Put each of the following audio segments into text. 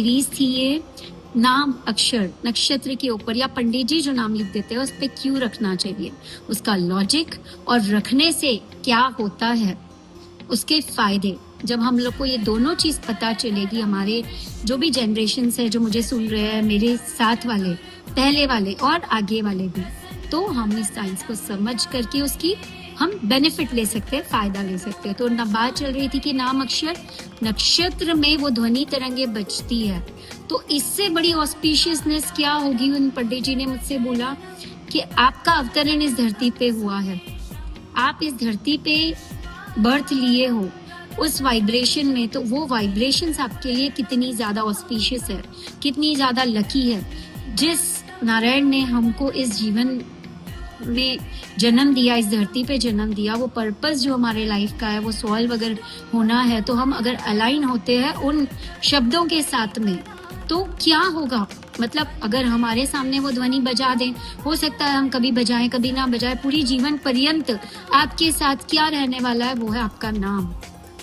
Series थी ये, नाम अक्षर नक्षत्र के ऊपर या पंडित जी जो नाम लिख देते हैं उस पे क्यों रखना चाहिए, उसका लॉजिक और रखने से क्या होता है, उसके फायदे। जब हम लोग को ये दोनों चीज पता चलेगी, हमारे जो भी जनरेशन है जो मुझे सुन रहे हैं, मेरे साथ वाले, पहले वाले और आगे वाले भी, तो हम इस साइंस को समझ करके उसकी हम बेनिफिट ले सकते हैं, फायदा ले सकते हैं। तो ना बात चल रही थी कि नाम अक्षर नक्षत्र में वो ध्वनि तरंगे बजती है, तो इससे बड़ी ऑस्पिशियसनेस क्या होगी। उन पंडित जी ने मुझसे बोला कि आपका अवतरण इस धरती पे हुआ है, आप इस धरती पे बर्थ लिए हो उस वाइब्रेशन में, तो वो वाइब्रेशंस आपके लिए कितनी ज्यादा ऑस्पिशियस है, कितनी ज्यादा लकी है। जिस नारायण ने हमको इस जीवन में जन्म दिया, इस धरती पे जन्म दिया, वो पर्पस जो हमारे लाइफ का है वो सॉल्व अगर होना है, तो हम अगर अलाइन होते हैं उन शब्दों के साथ में, तो क्या होगा। मतलब अगर हमारे सामने वो ध्वनि बजा दें, हो सकता है हम कभी बजाएं कभी ना बजाएं, पूरी जीवन पर्यंत आपके साथ क्या रहने वाला है वो है आपका नाम।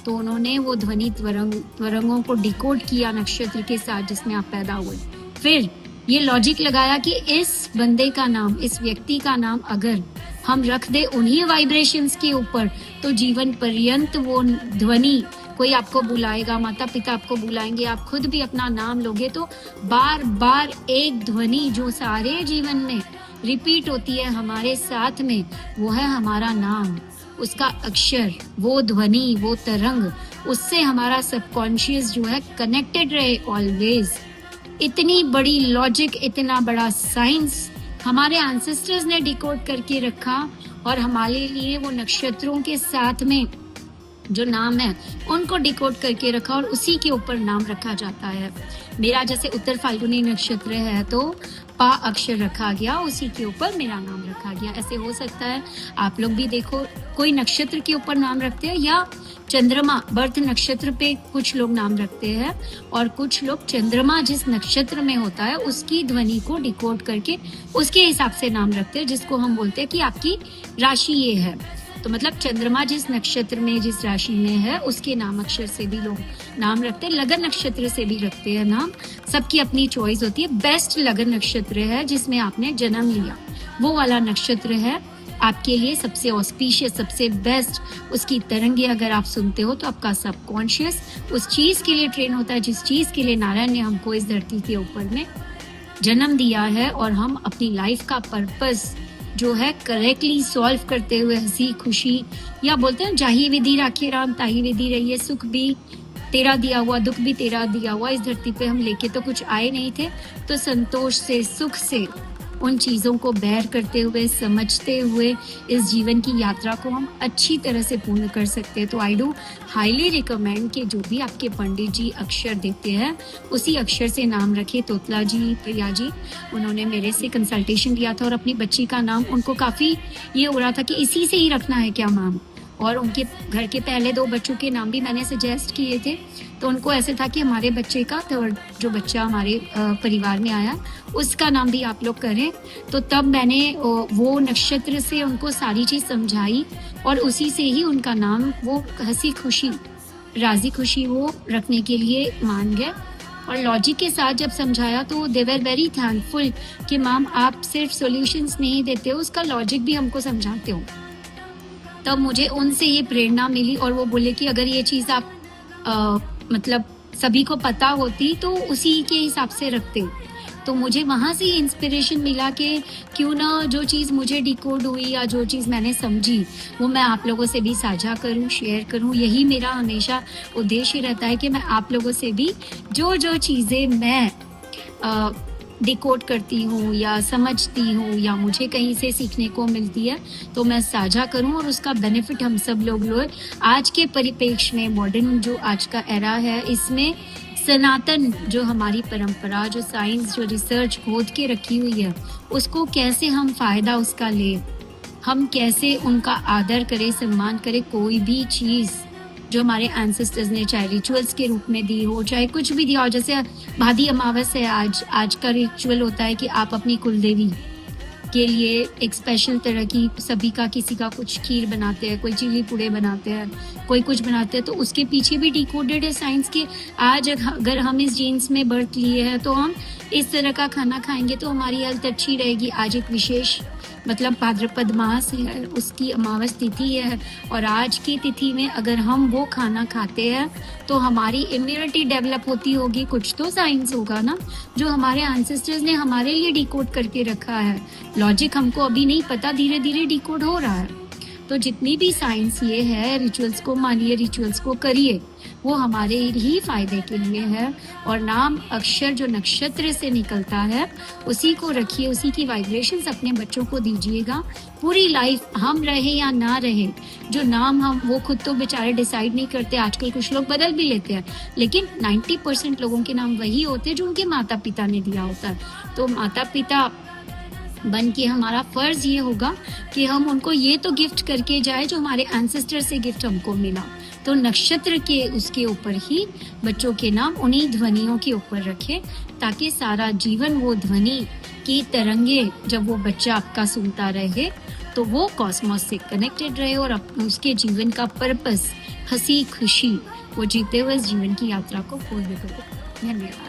तो उन्होंने वो ध्वनि तरंगों को डिकोड किया नक्षत्र के साथ जिसमें आप पैदा हुए। फिर ये लॉजिक लगाया कि इस बंदे का नाम, इस व्यक्ति का नाम अगर हम रख दे उन्हीं वाइब्रेशंस के ऊपर, तो जीवन पर्यंत वो ध्वनि, कोई आपको बुलाएगा, माता पिता आपको बुलाएंगे, आप खुद भी अपना नाम लोगे, तो बार बार एक ध्वनि जो सारे जीवन में रिपीट होती है हमारे साथ में, वो है हमारा नाम, उसका अक्षर, वो ध्वनि, वो तरंग, उससे हमारा सबकॉन्शियस जो है कनेक्टेड रहे ऑलवेज। इतनी बड़ी लॉजिक, इतना बड़ा साइंस हमारे एंसेस्टर्स ने डिकोड करके रखा, और हमारे लिए वो नक्षत्रों के साथ में जो नाम है उनको डिकोड करके रखा, और उसी के ऊपर नाम रखा जाता है। मेरा जैसे उत्तर फाल्गुनी नक्षत्र है तो पा अक्षर रखा गया, उसी के ऊपर मेरा नाम रखा गया। ऐसे हो सकता है आप लोग भी देखो, कोई नक्षत्र के ऊपर नाम रखते हैं, या चंद्रमा बर्थ नक्षत्र पे कुछ लोग नाम रखते हैं, और कुछ लोग चंद्रमा जिस नक्षत्र में होता है उसकी ध्वनि को डिकोड करके उसके हिसाब से नाम रखते हैं, जिसको हम बोलते हैं कि आपकी राशि ये है। तो मतलब चंद्रमा जिस नक्षत्र में, जिस राशि में है, उसके नाम अक्षर से भी लोग नाम रखते हैं, लगन नक्षत्र से भी रखते हैं नाम, सबकी अपनी चॉइस होती है। बेस्ट लगन नक्षत्र है जिसमें आपने जन्म लिया, वो वाला नक्षत्र है आपके लिए सबसे ऑस्पिशियस, सबसे बेस्ट। उसकी तरंगे अगर आप सुनते हो तो आपका सबकॉन्शियस उस चीज के लिए ट्रेन होता है जिस चीज के लिए नारायण ने हमको इस धरती के ऊपर में जन्म दिया है, और हम अपनी लाइफ का पर्पस जो है करेक्टली सॉल्व करते हुए हंसी खुशी, या बोलते हैं जाही विधि राखे राम ताही विधि रहिए, सुख भी तेरा दिया हुआ, दुख भी तेरा दिया हुआ। इस धरती पे हम लेके तो कुछ आए नहीं थे, तो संतोष से, सुख से उन चीजों को बेयर करते हुए, समझते हुए इस जीवन की यात्रा को हम अच्छी तरह से पूर्ण कर सकते हैं। तो आई डू हाईली रिकमेंड कि जो भी आपके पंडित जी अक्षर देते हैं उसी अक्षर से नाम रखे। तोतला जी, प्रिया जी, उन्होंने मेरे से कंसल्टेशन लिया था, और अपनी बच्ची का नाम उनको काफी ये हो रहा था कि इसी से ही रखना है क्या मैम, और उनके घर के पहले 2 बच्चों के नाम भी मैंने सजेस्ट किए थे। तो उनको ऐसे था कि हमारे बच्चे का थर्ड जो बच्चा हमारे परिवार में आया उसका नाम भी आप लोग करें। तो तब मैंने वो नक्षत्र से उनको सारी चीज समझाई, और उसी से ही उनका नाम वो हंसी खुशी, राजी खुशी वो रखने के लिए मान गए। और लॉजिक के साथ जब समझाया तो दे वर वेरी थैंकफुल कि मैम आप सिर्फ सॉल्यूशंस नहीं देते हो, उसका लॉजिक भी हमको समझाते हो। तब मुझे उनसे ये प्रेरणा मिली, और वो बोले कि अगर ये चीज आप मतलब सभी को पता होती तो उसी के हिसाब से रखते। तो मुझे वहां से इंस्पिरेशन मिला कि क्यों ना जो चीज मुझे डिकोड हुई या जो चीज मैंने समझी वो मैं आप लोगों से भी साझा करूं, शेयर करूं। यही मेरा हमेशा उद्देश्य रहता है कि मैं आप लोगों से भी जो जो चीजें मैं डिकोड करती हूँ या समझती हूँ या मुझे कहीं से सीखने को मिलती है तो मैं साझा करूँ, और उसका बेनिफिट हम सब लोग आज के परिप्रेक्ष्य में, मॉडर्न जो आज का एरा है, इसमें सनातन जो हमारी परंपरा, जो साइंस, जो रिसर्च खोद के रखी हुई है, उसको कैसे हम फायदा उसका ले, हम कैसे उनका आदर करें, सम्मान करें। कोई भी चीज जो हमारे एंसेस्टर्स ने चाहे रिचुअल्स के रूप में दी हो, चाहे कुछ भी दिया हो, जैसे भादी अमावस है आज का रिचुअल होता है कि आप अपनी कुलदेवी के लिए एक स्पेशल तरह की सभी का किसी का कुछ खीर बनाते हैं, कोई चिली पूड़े बनाते हैं, कोई कुछ बनाते हैं, तो उसके पीछे भी डिकोडेड है साइंस के। आज अगर हम इस जीन्स में बर्थ लिए हैं तो हम इस तरह का खाना खाएंगे तो हमारी हेल्थ अच्छी रहेगी। आज एक विशेष मतलब भाद्रपद मास है, उसकी अमावस तिथि है, और आज की तिथि में अगर हम वो खाना खाते हैं तो हमारी इम्यूनिटी डेवलप होती होगी। कुछ तो साइंस होगा ना जो हमारे एंसेस्टर्स ने हमारे लिए डिकोड करके रखा है। लॉजिक हमको अभी नहीं पता, धीरे धीरे डिकोड हो रहा है। तो जितनी भी साइंस ये है, रिचुअल्स को मानिए, रिचुअल्स को करिए, वो हमारे ही फायदे के लिए है। और नाम अक्षर जो नक्षत्र से निकलता है उसी को रखिए, उसी की वाइब्रेशंस अपने बच्चों को दीजिएगा। पूरी लाइफ हम रहे या ना रहे, जो नाम हम वो खुद तो बेचारे डिसाइड नहीं करते। आजकल कुछ लोग बदल भी लेते हैं, लेकिन 90% लोगों के नाम वही होते हैं जो उनके माता पिता ने दिया होता है। तो माता पिता बन के हमारा फर्ज ये होगा कि हम उनको ये तो गिफ्ट करके जाए जो हमारे एंसेस्टर से गिफ्ट हमको मिला। तो नक्षत्र के उसके ऊपर ही बच्चों के नाम उन्हीं ध्वनियों के ऊपर रखें, ताकि सारा जीवन वो ध्वनि की तरंगे जब वो बच्चा आपका सुनता रहे तो वो कॉस्मोस से कनेक्टेड रहे और उसके जीवन का पर्पस, हंसी खुशी वो जीते हुए जीवन की यात्रा को पूर्ण करे। धन्यवाद।